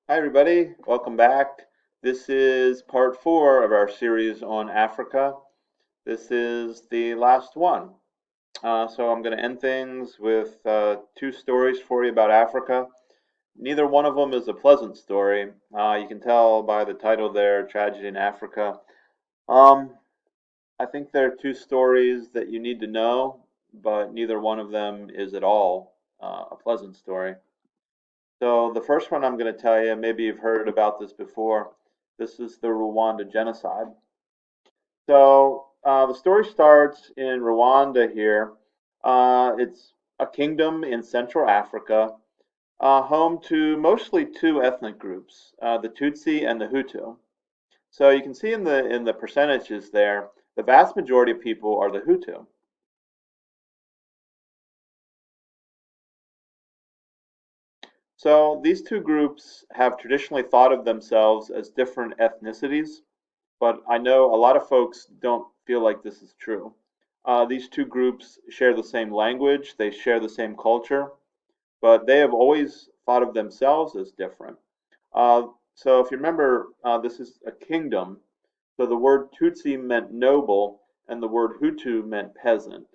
Hi, everybody. Welcome back. This is part four of our series on Africa. This is the last one. So I'm going to end things with two stories for you about Africa. Neither one of them is a pleasant story. You can tell by the title there, Tragedy in Africa. Um, I think there are two stories that you need to know, but neither one of them is at all a pleasant story. So the first one I'm going to tell you, maybe you've heard about this before. This is the Rwanda Genocide. So the story starts in Rwanda here. It's a kingdom in Central Africa, home to mostly two ethnic groups, the Tutsi and the Hutu. So you can see in the percentages there, the vast majority of people are the Hutu. So these two groups have traditionally thought of themselves as different ethnicities, but I know a lot of folks don't feel like this is true. These two groups share the same language, they share the same culture, but they have always thought of themselves as different. So if you remember, this is a kingdom. So the word Tutsi meant noble, and the word Hutu meant peasant.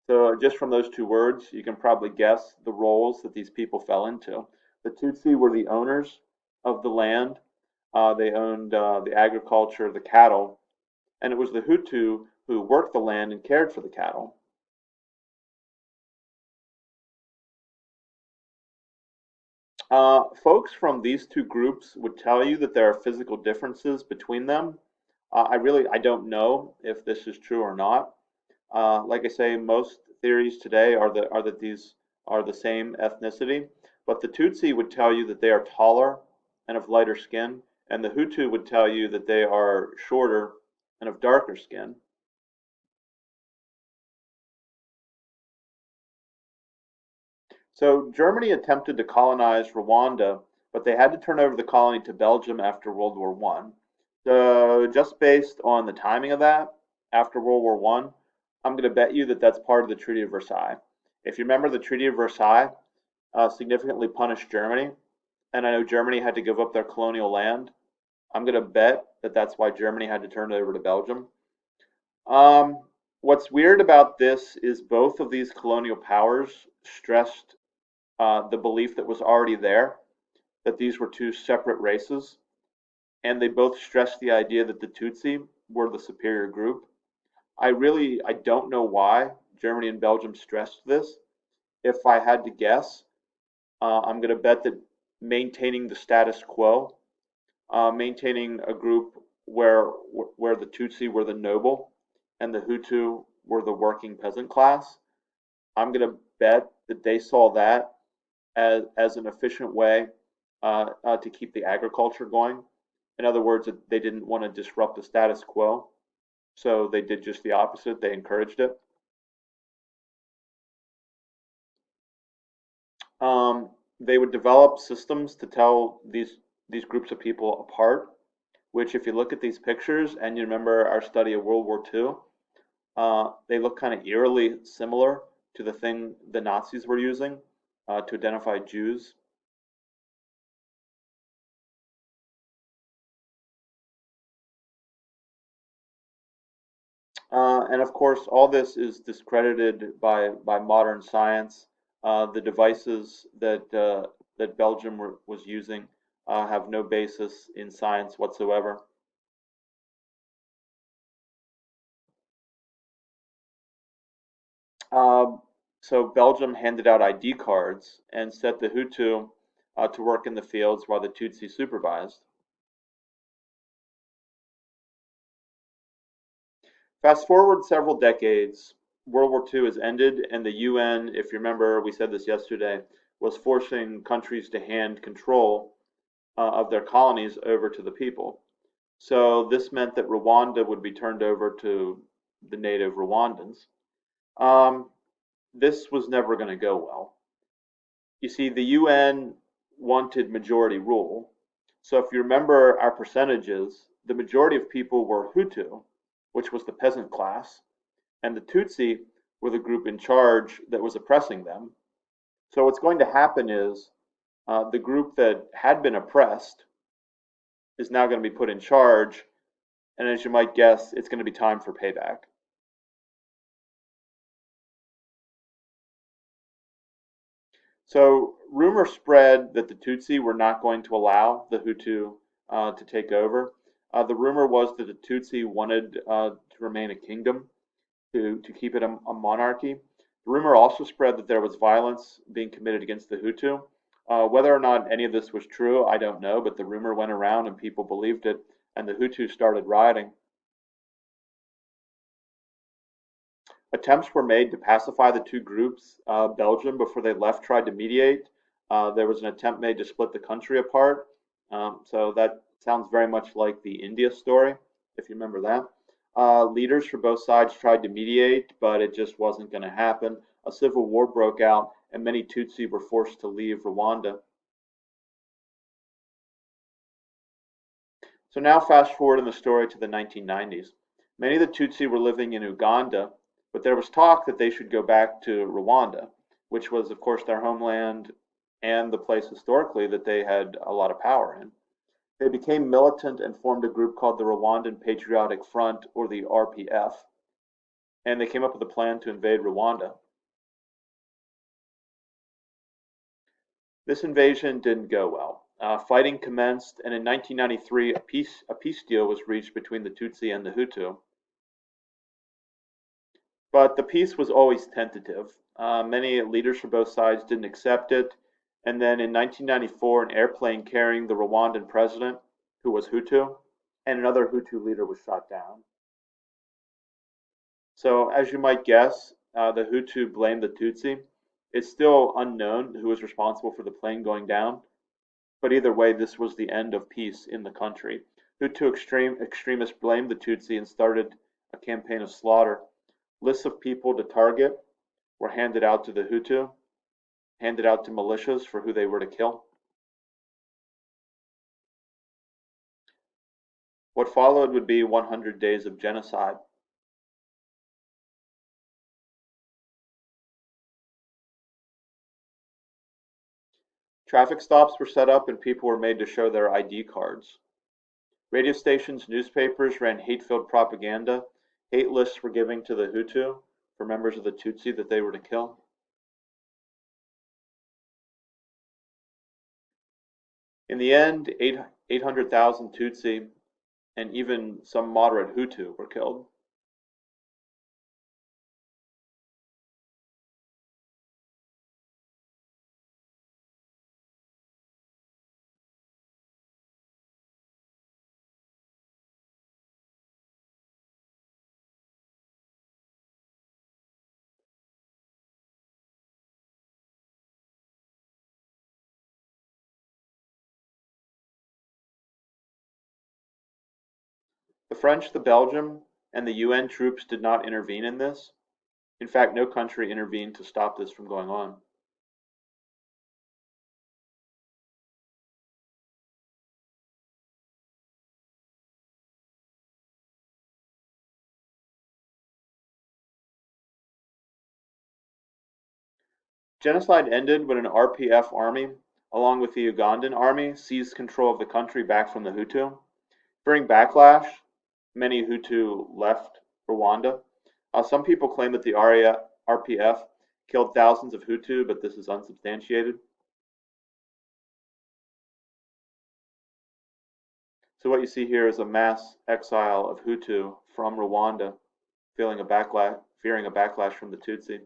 So just from those two words, you can probably guess the roles that these people fell into. The Tutsi were the owners of the land. They owned the agriculture, the cattle, and it was the Hutu who worked the land and cared for the cattle. Folks from these two groups would tell you that there are physical differences between them. I don't know if this is true or not. Like I say, most theories today are that these are the same ethnicity, but the Tutsi would tell you that they are taller and of lighter skin, and the Hutu would tell you that they are shorter and of darker skin. So Germany attempted to colonize Rwanda, but they had to turn over the colony to Belgium after World War One. So just based on the timing of that, after World War One, I'm going to bet you that that's part of the Treaty of Versailles. If you remember, the Treaty of Versailles significantly punished Germany, and I know Germany had to give up their colonial land. I'm going to bet that that's why Germany had to turn it over to Belgium. Um, what's weird about this is both of these colonial powers stressed the belief that was already there that these were two separate races, and they both stressed the idea that the Tutsi were the superior group. I don't know why Germany and Belgium stressed this. If I had to guess, I'm going to bet that maintaining the status quo, maintaining a group where the Tutsi were the noble and the Hutu were the working peasant class, I'm going to bet that they saw that as an efficient way to keep the agriculture going. In other words, they didn't want to disrupt the status quo, so they did just the opposite. They encouraged it. They would develop systems to tell these groups of people apart. Which, if you look at these pictures and you remember our study of World War II, they look kind of eerily similar to the thing the Nazis were using to identify Jews. And of course, all this is discredited by modern science. The devices that Belgium was using have no basis in science whatsoever. Um, so Belgium handed out ID cards and set the Hutu to work in the fields while the Tutsi supervised. Fast forward several decades, World War II has ended, and the UN, if you remember, we said this yesterday, was forcing countries to hand control of their colonies over to the people. So this meant that Rwanda would be turned over to the native Rwandans. Um, this was never going to go well. You see, the UN wanted majority rule. So if you remember our percentages, the majority of people were Hutu, which was the peasant class, and the Tutsi were the group in charge that was oppressing them. So what's going to happen is The group that had been oppressed is now going to be put in charge, and as you might guess, it's going to be time for payback. So, rumor spread that the Tutsi were not going to allow the Hutu to take over. The rumor was that the Tutsi wanted to remain a kingdom, to keep it a monarchy. The rumor also spread that there was violence being committed against the Hutu. Whether or not any of this was true, I don't know, but the rumor went around and people believed it, and the Hutu started rioting. Attempts were made to pacify the two groups. Belgium, before they left, tried to mediate. There was an attempt made to split the country apart. So that sounds very much like the India story, if you remember that. Leaders for both sides tried to mediate, but it just wasn't going to happen. A civil war broke out, and many Tutsi were forced to leave Rwanda. So now fast forward in the story to the 1990s. Many of the Tutsi were living in Uganda, but there was talk that they should go back to Rwanda, which was, of course, their homeland and the place historically that they had a lot of power in. They became militant and formed a group called the Rwandan Patriotic Front, or the RPF, and they came up with a plan to invade Rwanda. This invasion didn't go well. Fighting commenced, and in 1993, a peace deal was reached between the Tutsi and the Hutu. But the peace was always tentative. Many leaders from both sides didn't accept it. And then in 1994, an airplane carrying the Rwandan president, who was Hutu, and another Hutu leader was shot down. So, as you might guess, the Hutu blamed the Tutsi. It's still unknown who was responsible for the plane going down, but either way, this was the end of peace in the country. Hutu extremists blamed the Tutsi and started a campaign of slaughter. Lists of people to target were handed out to the Hutu, handed out to militias for who they were to kill. What followed would be 100 days of genocide. Traffic stops were set up and people were made to show their ID cards. Radio stations, newspapers ran hate-filled propaganda. Hate lists were given to the Hutu for members of the Tutsi that they were to kill. In the end, 800,000 Tutsi and even some moderate Hutu were killed. The French, the Belgium, and the UN troops did not intervene in this. In fact, no country intervened to stop this from going on. Genocide ended when an RPF army, along with the Ugandan army, seized control of the country back from the Hutu. During backlash, many Hutu left Rwanda. Some people claim that the RPF killed thousands of Hutu, but this is unsubstantiated. So what you see here is a mass exile of Hutu from Rwanda, fearing a backlash from the Tutsi.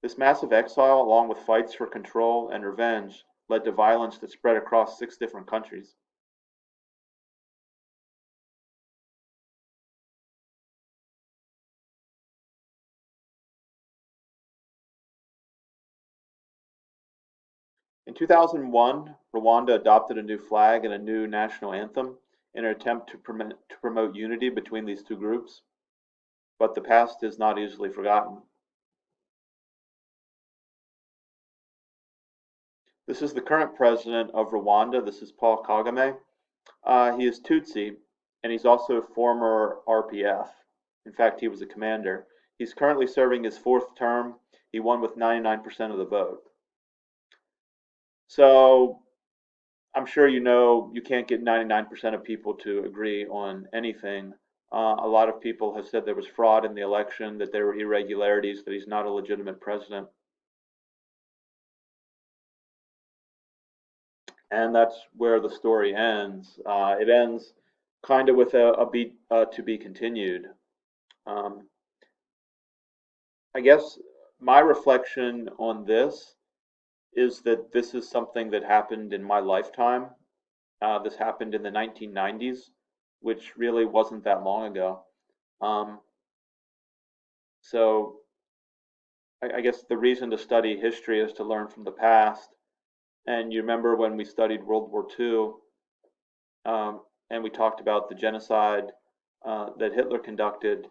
This massive exile, along with fights for control and revenge, led to violence that spread across 6 different countries. In 2001, Rwanda adopted a new flag and a new national anthem in an attempt to promote unity between these two groups, but the past is not easily forgotten. This is the current president of Rwanda. This is Paul Kagame. He is Tutsi, and he's also a former RPF. In fact, he was a commander. He's currently serving his 4th term. He won with 99% of the vote. So I'm sure you know you can't get 99% of people to agree on anything. A lot of people have said there was fraud in the election, that there were irregularities, that he's not a legitimate president. And that's where the story ends. It ends kind of with to be continued. Um, I guess my reflection on this is that this is something that happened in my lifetime. This happened in the 1990s, which really wasn't that long ago. Um, so I guess the reason to study history is to learn from the past. And you remember when we studied World War II, and we talked about the genocide that Hitler conducted,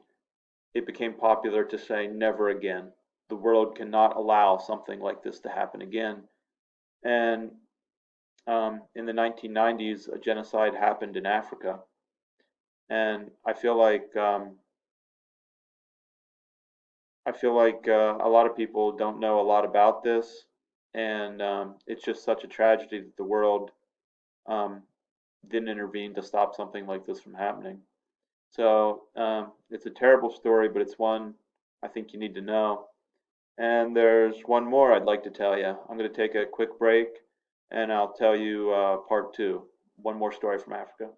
it became popular to say never again. The world cannot allow something like this to happen again. And in the 1990s, a genocide happened in Africa, and a lot of people don't know a lot about this, and it's just such a tragedy that the world um, didn't intervene to stop something like this from happening. So it's a terrible story, but it's one I think you need to know. And there's one more I'd like to tell you. I'm going to take a quick break, and I'll tell you part two. One more story from Africa.